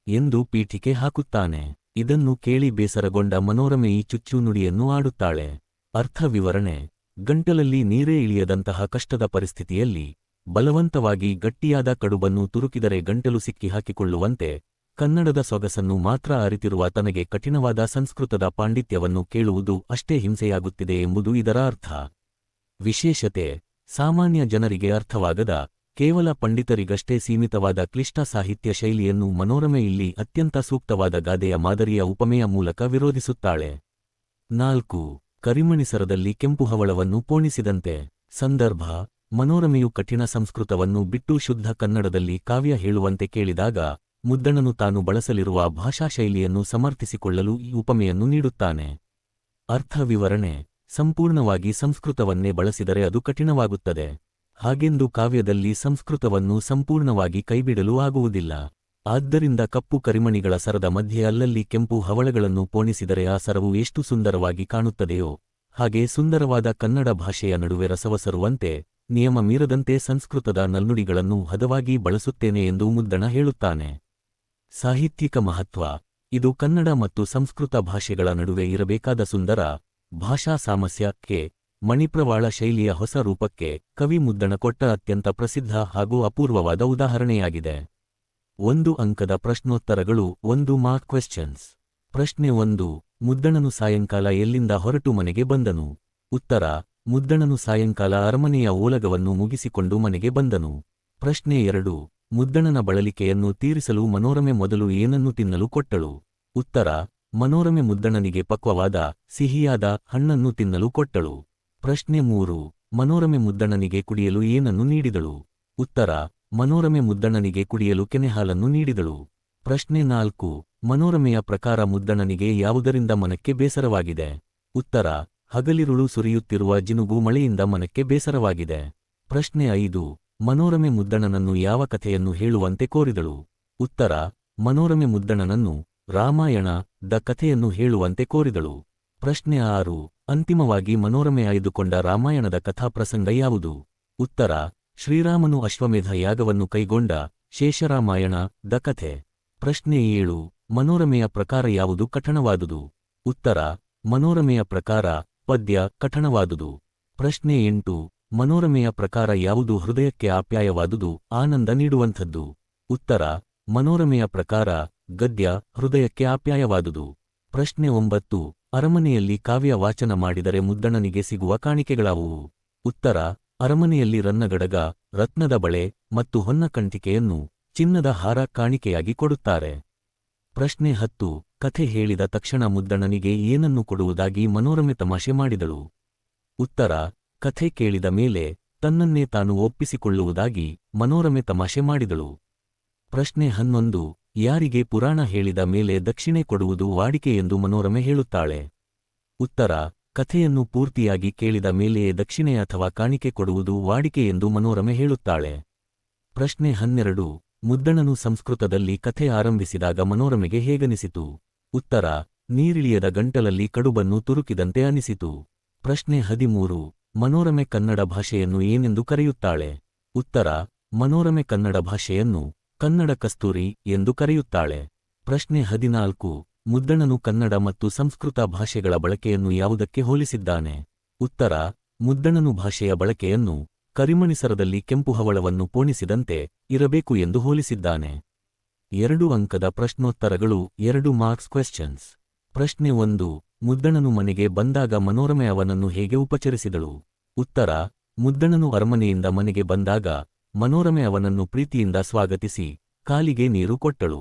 ಎಂದು ಪೀಠಿಕೆ ಹಾಕುತ್ತಾನೆ. ಇದನ್ನು ಕೇಳಿ ಬೇಸರಗೊಂಡ ಮನೋರಮೆ ಈ ಚುಚ್ಚು ನುಡಿಯನ್ನು ಆಡುತ್ತಾಳೆ. ಅರ್ಥ ವಿವರಣೆ: ಗಂಟಲಲ್ಲಿ ನೀರೇ ಇಳಿಯದಂತಹ ಕಷ್ಟದ ಪರಿಸ್ಥಿತಿಯಲ್ಲಿ ಬಲವಂತವಾಗಿ ಗಟ್ಟಿಯಾದ ಕಡುಬನ್ನು ತುರುಕಿದರೆ ಗಂಟಲು ಸಿಕ್ಕಿ ಹಾಕಿಕೊಳ್ಳುವಂತೆ ಕನ್ನಡದ ಸೊಗಸನ್ನು ಮಾತ್ರ ಅರಿತಿರುವ ತನಗೆ ಕಠಿಣವಾದ ಸಂಸ್ಕೃತದ ಪಾಂಡಿತ್ಯವನ್ನು ಕೇಳುವುದು ಅಷ್ಟೇ ಹಿಂಸೆಯಾಗುತ್ತಿದೆ ಎಂಬುದು ಇದರ ಅರ್ಥ. ವಿಶೇಷತೆ: ಸಾಮಾನ್ಯ ಜನರಿಗೆ ಅರ್ಥವಾಗದ, ಕೇವಲ ಪಂಡಿತರಿಗಷ್ಟೇ ಸೀಮಿತವಾದ ಕ್ಲಿಷ್ಟ ಸಾಹಿತ್ಯ ಶೈಲಿಯನ್ನು ಮನೋರಮೆ ಇಲ್ಲಿ ಅತ್ಯಂತ ಸೂಕ್ತವಾದ ಗಾದೆಯ ಮಾದರಿಯ ಉಪಮೆಯ ಮೂಲಕ ವಿರೋಧಿಸುತ್ತಾಳೆ. 4. ಕರಿಮಣಿಸರದಲ್ಲಿ ಕೆಂಪು ಹವಳವನ್ನು ಪೋಣಿಸಿದಂತೆ. ಸಂದರ್ಭ: ಮನೋರಮೆಯು ಕಠಿಣ ಸಂಸ್ಕೃತವನ್ನು ಬಿಟ್ಟು ಶುದ್ಧ ಕನ್ನಡದಲ್ಲಿ ಕಾವ್ಯ ಹೇಳುವಂತೆ ಕೇಳಿದಾಗ ಮುದ್ದಣನು ತಾನು ಬಳಸಲಿರುವ ಭಾಷಾ ಶೈಲಿಯನ್ನು ಸಮರ್ಥಿಸಿಕೊಳ್ಳಲು ಈ ಉಪಮೆಯನ್ನು ನೀಡುತ್ತಾನೆ. ಅರ್ಥ ವಿವರಣೆ: ಸಂಪೂರ್ಣವಾಗಿ ಸಂಸ್ಕೃತವನ್ನೇ ಬಳಸಿದರೆ ಅದು ಕಠಿಣವಾಗುತ್ತದೆ. ಹಾಗೆಂದು ಕಾವ್ಯದಲ್ಲಿ ಸಂಸ್ಕೃತವನ್ನು ಸಂಪೂರ್ಣವಾಗಿ ಕೈಬಿಡಲು ಆಗುವುದಿಲ್ಲ. ಆದ್ದರಿಂದ ಕಪ್ಪು ಕರಿಮಣಿಗಳ ಸರದ ಮಧ್ಯೆ ಅಲ್ಲಲ್ಲಿ ಕೆಂಪು ಹವಳಗಳನ್ನು ಪೋಣಿಸಿದರೆ ಆ ಸರವು ಎಷ್ಟು ಸುಂದರವಾಗಿ ಕಾಣುತ್ತದೆಯೋ ಹಾಗೆ ಸುಂದರವಾದ ಕನ್ನಡ ಭಾಷೆಯ ನಡುವೆ ರಸವಸರುವಂತೆ, ನಿಯಮ ಮೀರದಂತೆ ಸಂಸ್ಕೃತದ ನಲ್ನುಡಿಗಳನ್ನು ಹದವಾಗಿ ಬಳಸುತ್ತೇನೆ ಎಂದು ಮುದ್ದಣ ಹೇಳುತ್ತಾನೆ. ಸಾಹಿತ್ಯಿಕ ಮಹತ್ವ: ಇದು ಕನ್ನಡ ಮತ್ತು ಸಂಸ್ಕೃತ ಭಾಷೆಗಳ ನಡುವೆ ಇರಬೇಕಾದ ಸುಂದರ ಭಾಷಾ ಸಾಮಸ್ಯಕ್ಕೆ, ಮಣಿಪ್ರವಾಳ ಶೈಲಿಯ ಹೊಸ ರೂಪಕ್ಕೆ ಕವಿ ಮುದ್ದಣ ಕೊಟ್ಟ ಅತ್ಯಂತ ಪ್ರಸಿದ್ಧ ಹಾಗೂ ಅಪೂರ್ವವಾದ ಉದಾಹರಣೆಯಾಗಿದೆ. 1 ಅಂಕದ ಪ್ರಶ್ನೋತ್ತರಗಳು. 1 ಮಾರ್ಕ್ ಕ್ವೆಶ್ಚನ್ಸ್. ಪ್ರಶ್ನೆ 1: ಮುದ್ದಣನು ಸಾಯಂಕಾಲ ಎಲ್ಲಿಂದ ಹೊರಟು ಮನೆಗೆ ಬಂದನು? ಉತ್ತರ: ಮುದ್ದಣನು ಸಾಯಂಕಾಲ ಅರಮನೆಯ ಓಲಗವನ್ನು ಮುಗಿಸಿಕೊಂಡು ಮನೆಗೆ ಬಂದನು. ಪ್ರಶ್ನೆ 2: ಮುದ್ದಣನ ಬಳಲಿಕೆಯನ್ನು ತೀರಿಸಲು ಮನೋರಮೆ ಮೊದಲು ಏನನ್ನು ತಿನ್ನಲು ಕೊಟ್ಟಳು? ಉತ್ತರ: ಮನೋರಮೆ ಮುದ್ದಣನಿಗೆ ಪಕ್ವವಾದ, ಸಿಹಿಯಾದ ಹಣ್ಣನ್ನು ತಿನ್ನಲು ಕೊಟ್ಟಳು. ಪ್ರಶ್ನೆ 3: ಮನೋರಮೆ ಮುದ್ದಣನಿಗೆ ಕುಡಿಯಲು ಏನನ್ನು ನೀಡಿದಳು? ಉತ್ತರ: ಮನೋರಮೆ ಮುದ್ದಣನಿಗೆ ಕುಡಿಯಲು ಕೆನೆಹಾಲನ್ನು ನೀಡಿದಳು. ಪ್ರಶ್ನೆ 4: ಮನೋರಮೆಯ ಪ್ರಕಾರ ಮುದ್ದಣನಿಗೆ ಯಾವುದರಿಂದ ಮನಕ್ಕೆ ಬೇಸರವಾಗಿದೆ? ಉತ್ತರ: ಹಗಲಿರುಳು ಸುರಿಯುತ್ತಿರುವ ಜಿನುಗು ಮಳೆಯಿಂದ ಮನಕ್ಕೆ ಬೇಸರವಾಗಿದೆ. ಪ್ರಶ್ನೆ 5: ಮನೋರಮೆ ಮುದ್ದಣನನ್ನು ಯಾವ ಕಥೆಯನ್ನು ಹೇಳುವಂತೆ ಕೋರಿದಳು? ಉತ್ತರ: ಮನೋರಮೆ ಮುದ್ದಣನನ್ನು ರಾಮಾಯಣ ದ ಕಥೆಯನ್ನು ಹೇಳುವಂತೆ ಕೋರಿದಳು. ಪ್ರಶ್ನೆ 6: ಅಂತಿಮವಾಗಿ ಮನೋರಮೆ ಆಯ್ದುಕೊಂಡ ರಾಮಾಯಣದ ಕಥಾಪ್ರಸಂಗ ಯಾವುದು? ಉತ್ತರ: ಶ್ರೀರಾಮನು ಅಶ್ವಮೇಧ ಯಾಗವನ್ನು ಕೈಗೊಂಡ ಶೇಷರಾಮಾಯಣ ದ ಕಥೆ. ಪ್ರಶ್ನೆ 7: ಮನೋರಮೆಯ ಪ್ರಕಾರ ಯಾವುದು ಕಠಣವಾದುದು? ಉತ್ತರ: ಮನೋರಮೆಯ ಪ್ರಕಾರ ಪದ್ಯ ಕಠಣವಾದುದು. ಪ್ರಶ್ನೆ 8: ಮನೋರಮೆಯ ಪ್ರಕಾರ ಯಾವುದು ಹೃದಯಕ್ಕೆ ಆಪ್ಯಾಯವಾದುದು, ಆನಂದ ನೀಡುವಂಥದ್ದು? ಉತ್ತರ: ಮನೋರಮೆಯ ಪ್ರಕಾರ ಗದ್ಯ ಹೃದಯಕ್ಕೆ ಆಪ್ಯಾಯವಾದುದು. ಪ್ರಶ್ನೆ 9: ಅರಮನೆಯಲ್ಲಿ ಕಾವ್ಯ ವಾಚನ ಮಾಡಿದರೆ ಮುದ್ದಣನಿಗೆ ಸಿಗುವ ಕಾಣಿಕೆಗಳಾವುವು? ಉತ್ತರ: ಅರಮನೆಯಲ್ಲಿ ರನ್ನಗಡಗ, ರತ್ನದ ಬಳೆ ಮತ್ತು ಹೊನ್ನ ಕಂಠಿಕೆಯನ್ನು ಚಿನ್ನದ ಹಾರ ಕಾಣಿಕೆಯಾಗಿ ಕೊಡುತ್ತಾರೆ. ಪ್ರಶ್ನೆ 10: ಕಥೆ ಹೇಳಿದ ತಕ್ಷಣ ಮುದ್ದಣನಿಗೆ ಏನನ್ನು ಕೊಡುವುದಾಗಿ ಮನೋರಮೆ ತಮಾಷೆ ಮಾಡಿದಳು? ಉತ್ತರ: ಕಥೆ ಕೇಳಿದ ಮೇಲೆ ತನ್ನನ್ನೇ ತಾನು ಒಪ್ಪಿಸಿಕೊಳ್ಳುವುದಾಗಿ ಮನೋರಮೆ ತಮಾಷೆ ಮಾಡಿದಳು. ಪ್ರಶ್ನೆ 11: ಯಾರಿಗೆ ಪುರಾಣ ಹೇಳಿದ ಮೇಲೆ ದಕ್ಷಿಣೆ ಕೊಡುವುದು ವಾಡಿಕೆ ಎಂದು ಮನೋರಮೆ ಹೇಳುತ್ತಾಳೆ? ಉತ್ತರ: ಕಥೆಯನ್ನು ಪೂರ್ತಿಯಾಗಿ ಕೇಳಿದ ಮೇಲೆಯೇ ದಕ್ಷಿಣೆ ಅಥವಾ ಕಾಣಿಕೆ ಕೊಡುವುದು ವಾಡಿಕೆ ಎಂದು ಮನೋರಮೆ ಹೇಳುತ್ತಾಳೆ. ಪ್ರಶ್ನೆ 12: ಮುದ್ದಣನು ಸಂಸ್ಕೃತದಲ್ಲಿ ಕಥೆ ಆರಂಭಿಸಿದಾಗ ಮನೋರಮೆಗೆ ಹೇಗನಿಸಿತು? ಉತ್ತರ: ನೀರಿಳಿಯದ ಗಂಟಲಲ್ಲಿ ಕಡುಬನ್ನು ತುರುಕಿದಂತೆ ಅನಿಸಿತು. ಪ್ರಶ್ನೆ 13: ಮನೋರಮೆ ಕನ್ನಡ ಭಾಷೆಯನ್ನು ಏನೆಂದು ಕರೆಯುತ್ತಾಳೆ? ಉತ್ತರ: ಮನೋರಮೆ ಕನ್ನಡ ಭಾಷೆಯನ್ನು ಕನ್ನಡ ಕಸ್ತೂರಿ ಎಂದು ಕರೆಯುತ್ತಾಳೆ. ಪ್ರಶ್ನೆ 14: ಮುದ್ದಣನು ಕನ್ನಡ ಮತ್ತು ಸಂಸ್ಕೃತ ಭಾಷೆಗಳ ಬಳಕೆಯನ್ನು ಯಾವುದಕ್ಕೆ ಹೋಲಿಸಿದ್ದಾನೆ? ಉತ್ತರ: ಮುದ್ದಣನು ಭಾಷೆಯ ಬಳಕೆಯನ್ನು ಕರಿಮಣಿಸರದಲ್ಲಿ ಕೆಂಪು ಹವಳವನ್ನು ಪೋಣಿಸಿದಂತೆ ಇರಬೇಕು ಎಂದು ಹೋಲಿಸಿದ್ದಾನೆ. 2 ಅಂಕದ ಪ್ರಶ್ನೋತ್ತರಗಳು. 2 ಮಾರ್ಕ್ಸ್ ಕ್ವೆಶ್ಚನ್ಸ್. ಪ್ರಶ್ನೆ 1: ಮುದ್ದಣನು ಮನೆಗೆ ಬಂದಾಗ ಮನೋರಮೆ ಅವನನ್ನು ಹೇಗೆ ಉಪಚರಿಸಿದಳು? ಉತ್ತರ: ಮುದ್ದಣನು ಅರಮನೆಯಿಂದ ಮನೆಗೆ ಬಂದಾಗ ಮನೋರಮೆ ಅವನನ್ನು ಪ್ರೀತಿಯಿಂದ ಸ್ವಾಗತಿಸಿ ಕಾಲಿಗೆ ನೀರು ಕೊಟ್ಟಳು.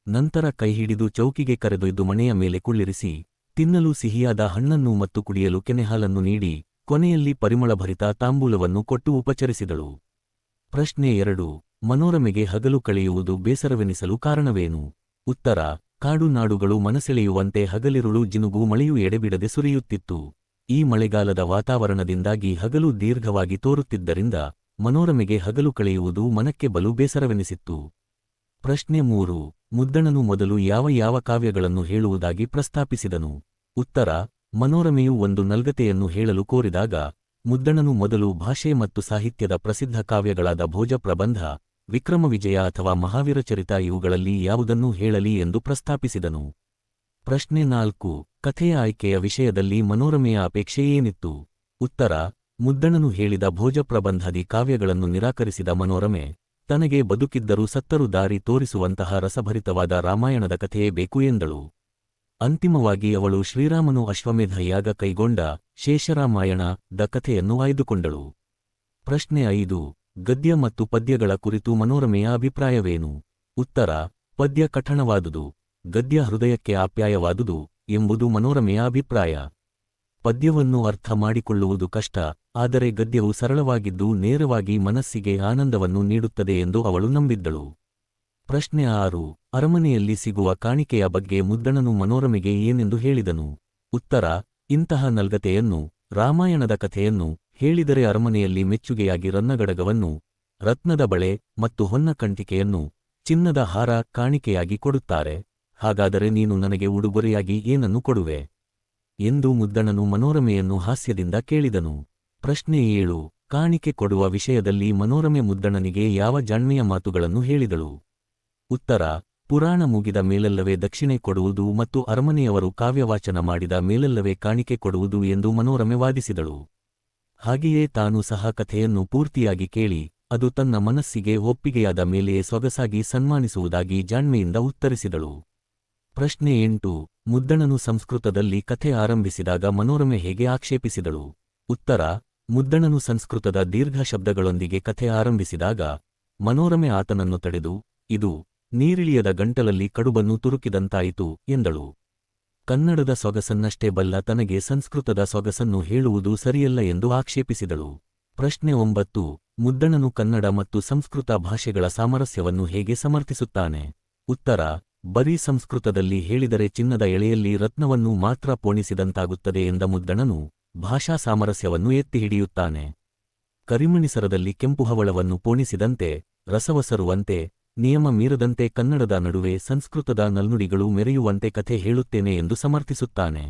ನಂತರ ಕೈಹಿಡಿದು ಚೌಕಿಗೆ ಕರೆದೊಯ್ದು ಮಣೆಯ ಮೇಲೆ ಕುಳ್ಳಿರಿಸಿ ತಿನ್ನಲು ಸಿಹಿಯಾದ ಹಣ್ಣನ್ನು ಮತ್ತು ಕುಡಿಯಲು ಕೆನೆಹಾಲನ್ನು ನೀಡಿ ಕೊನೆಯಲ್ಲಿ ಪರಿಮಳಭರಿತ ತಾಂಬೂಲವನ್ನು ಕೊಟ್ಟು ಉಪಚರಿಸಿದಳು. ಪ್ರಶ್ನೆ 2: ಮನೋರಮೆಗೆ ಹಗಲು ಕಳೆಯುವುದು ಬೇಸರವೆನಿಸಲು ಕಾರಣವೇನು? ಉತ್ತರ: ಕಾಡು ನಾಡುಗಳು ಮನಸೆಳೆಯುವಂತೆ ಹಗಲಿರುಳು ಜಿನುಗು ಮಳೆಯೂ ಎಡೆಬಿಡದೆ ಸುರಿಯುತ್ತಿತ್ತು. ಈ ಮಳೆಗಾಲದ ವಾತಾವರಣದಿಂದಾಗಿ ಹಗಲು ದೀರ್ಘವಾಗಿ ತೋರುತ್ತಿದ್ದರಿಂದ ಮನೋರಮೆಗೆ ಹಗಲು ಕಳೆಯುವುದು ಮನಕ್ಕೆ ಬಲು ಬೇಸರವೆನಿಸಿತ್ತು. ಪ್ರಶ್ನೆ 3. ಮುದ್ದಣನು ಮೊದಲು ಯಾವ ಯಾವ ಕಾವ್ಯಗಳನ್ನು ಹೇಳುವುದಾಗಿ ಪ್ರಸ್ತಾಪಿಸಿದನು? ಉತ್ತರ: ಮನೋರಮೆಯು ಒಂದು ನಲ್ಗತೆಯನ್ನು ಹೇಳಲು ಕೋರಿದಾಗ ಮುದ್ದಣನು ಮೊದಲು ಭಾಷೆ ಮತ್ತು ಸಾಹಿತ್ಯದ ಪ್ರಸಿದ್ಧ ಕಾವ್ಯಗಳಾದ ಭೋಜ ಪ್ರಬಂಧ, ವಿಕ್ರಮವಿಜಯ ಅಥವಾ ಮಹಾವೀರಚರಿತ ಇವುಗಳಲ್ಲಿ ಯಾವುದನ್ನೂ ಹೇಳಲಿ ಎಂದು ಪ್ರಸ್ತಾಪಿಸಿದನು. ಪ್ರಶ್ನೆ 4. ಕಥೆಯ ಆಯ್ಕೆಯ ವಿಷಯದಲ್ಲಿ ಮನೋರಮೆಯ ಅಪೇಕ್ಷೆ ಏನಿತ್ತು? ಉತ್ತರ: ಮುದ್ದಣನು ಹೇಳಿದ ಭೋಜ ಪ್ರಬಂಧಾದಿ ಕಾವ್ಯಗಳನ್ನು ನಿರಾಕರಿಸಿದ ಮನೋರಮೆ ತನಗೆ ಬದುಕಿದ್ದರೂ ಸತ್ತರೂ ದಾರಿ ತೋರಿಸುವಂತಹ ರಸಭರಿತವಾದ ರಾಮಾಯಣದ ಕಥೆಯೇ ಬೇಕು ಎಂದಳು. ಅಂತಿಮವಾಗಿ ಅವಳು ಶ್ರೀರಾಮನು ಅಶ್ವಮೇಧ ಯಾಗ ಕೈಗೊಂಡ ಶೇಷರಾಮಾಯಣ ದ ಕಥೆಯನ್ನು ಆಯ್ದುಕೊಂಡಳು. ಪ್ರಶ್ನೆ 5. ಗದ್ಯ ಮತ್ತು ಪದ್ಯಗಳ ಕುರಿತು ಮನೋರಮೆಯ ಅಭಿಪ್ರಾಯವೇನು? ಉತ್ತರ: ಪದ್ಯ ಕಠಣವಾದುದು, ಗದ್ಯ ಹೃದಯಕ್ಕೆ ಆಪ್ಯಾಯವಾದುದು ಎಂಬುದು ಮನೋರಮೆಯ ಅಭಿಪ್ರಾಯ. ಪದ್ಯವನ್ನು ಅರ್ಥ ಮಾಡಿಕೊಳ್ಳುವುದು ಕಷ್ಟ, ಆದರೆ ಗದ್ಯವು ಸರಳವಾಗಿದ್ದು ನೇರವಾಗಿ ಮನಸ್ಸಿಗೆ ಆನಂದವನ್ನು ನೀಡುತ್ತದೆ ಎಂದು ಅವಳು ನಂಬಿದ್ದಳು. ಪ್ರಶ್ನೆ 6. ಅರಮನೆಯಲ್ಲಿ ಸಿಗುವ ಕಾಣಿಕೆಯ ಬಗ್ಗೆ ಮುದ್ದಣನು ಮನೋರಮೆಗೆ ಏನೆಂದು ಹೇಳಿದನು? ಉತ್ತರ: ಇಂತಹ ನಲ್ಗತೆಯನ್ನು, ರಾಮಾಯಣದ ಕಥೆಯನ್ನು ಹೇಳಿದರೆ ಅರಮನೆಯಲ್ಲಿ ಮೆಚ್ಚುಗೆಯಾಗಿ ರನ್ನಗಡಗವನ್ನು, ರತ್ನದ ಬಳೆ ಮತ್ತು ಹೊನ್ನ ಕಂಟಿಕೆಯನ್ನು, ಚಿನ್ನದ ಹಾರ ಕಾಣಿಕೆಯಾಗಿ ಕೊಡುತ್ತಾರೆ. ಹಾಗಾದರೆ ನೀನು ನನಗೆ ಉಡುಗೊರೆಯಾಗಿ ಏನನ್ನು ಕೊಡುವೆ ಎಂದು ಮುದ್ದಣನು ಮನೋರಮೆಯನ್ನು ಹಾಸ್ಯದಿಂದ ಕೇಳಿದನು. ಪ್ರಶ್ನೆ 7. ಕಾಣಿಕೆ ಕೊಡುವ ವಿಷಯದಲ್ಲಿ ಮನೋರಮೆ ಮುದ್ದಣನಿಗೆ ಯಾವ ಜಾಣ್ಮೆಯ ಮಾತುಗಳನ್ನು ಹೇಳಿದಳು? ಉತ್ತರ: ಪುರಾಣ ಮುಗಿದ ಮೇಲೆಲ್ಲವೇ ದಕ್ಷಿಣೆ ಕೊಡುವುದು ಮತ್ತು ಅರಮನೆಯವರು ಕಾವ್ಯವಾಚನ ಮಾಡಿದ ಮೇಲೆಲ್ಲವೇ ಕಾಣಿಕೆ ಕೊಡುವುದು ಎಂದು ಮನೋರಮೆ ವಾದಿಸಿದಳು. ಹಾಗೆಯೇ ತಾನು ಸಹ ಕಥೆಯನ್ನು ಪೂರ್ತಿಯಾಗಿ ಕೇಳಿ ಅದು ತನ್ನ ಮನಸ್ಸಿಗೆ ಒಪ್ಪಿಗೆಯಾದ ಮೇಲೆಯೇ ಸೊಗಸಾಗಿ ಸನ್ಮಾನಿಸುವುದಾಗಿ ಜಾಣ್ಮೆಯಿಂದ ಉತ್ತರಿಸಿದಳು. ಪ್ರಶ್ನೆ 8. ಮುದ್ದಣನು ಸಂಸ್ಕೃತದಲ್ಲಿ ಕಥೆ ಆರಂಭಿಸಿದಾಗ ಮನೋರಮೆ ಹೇಗೆ ಆಕ್ಷೇಪಿಸಿದಳು? ಉತ್ತರ: ಮುದ್ದಣನು ಸಂಸ್ಕೃತದ ದೀರ್ಘ ಶಬ್ದಗಳೊಂದಿಗೆ ಕಥೆ ಆರಂಭಿಸಿದಾಗ ಮನೋರಮೆ ಆತನನ್ನು ತಡೆದು, ಇದು ನೀರಿಳಿಯದ ಗಂಟಲಲ್ಲಿ ಕಡುಬನ್ನು ತುರುಕಿದಂತಾಯಿತು ಎಂದಳು. ಕನ್ನಡದ ಸೊಗಸನ್ನಷ್ಟೇ ಬಲ್ಲ ತನಗೆ ಸಂಸ್ಕೃತದ ಸೊಗಸನ್ನು ಹೇಳುವುದು ಸರಿಯಲ್ಲ ಎಂದು ಆಕ್ಷೇಪಿಸಿದಳು. ಪ್ರಶ್ನೆ 9. ಮುದ್ದಣನು ಕನ್ನಡ ಮತ್ತು ಸಂಸ್ಕೃತ ಭಾಷೆಗಳ ಸಾಮರಸ್ಯವನ್ನು ಹೇಗೆ ಸಮರ್ಥಿಸುತ್ತಾನೆ? ಉತ್ತರ: ಬರೀ ಸಂಸ್ಕೃತದಲ್ಲಿ ಹೇಳಿದರೆ ಚಿನ್ನದ ಎಳೆಯಲ್ಲಿ ರತ್ನವನ್ನು ಮಾತ್ರ ಪೋಣಿಸಿದಂತಾಗುತ್ತದೆ ಎಂದ ಮುದ್ದಣನು ಭಾಷಾ ಸಾಮರಸ್ಯವನ್ನು ಎತ್ತಿ ಹಿಡಿಯುತ್ತಾನೆ. ಕರಿಮಣಿಸರದಲ್ಲಿ ಕೆಂಪು ಹವಳವನ್ನು ಪೋಣಿಸಿದಂತೆ, ರಸವಸರುವಂತೆ, ನಿಯಮ ಮೀರದಂತೆ ಕನ್ನಡದ ನಡುವೆ ಸಂಸ್ಕೃತದ ನಲ್ನುಡಿಗಳು ಮೆರೆಯುವಂತೆ ಕಥೆ ಹೇಳುತ್ತೇನೆ ಎಂದು ಸಮರ್ಥಿಸುತ್ತಾನೆ.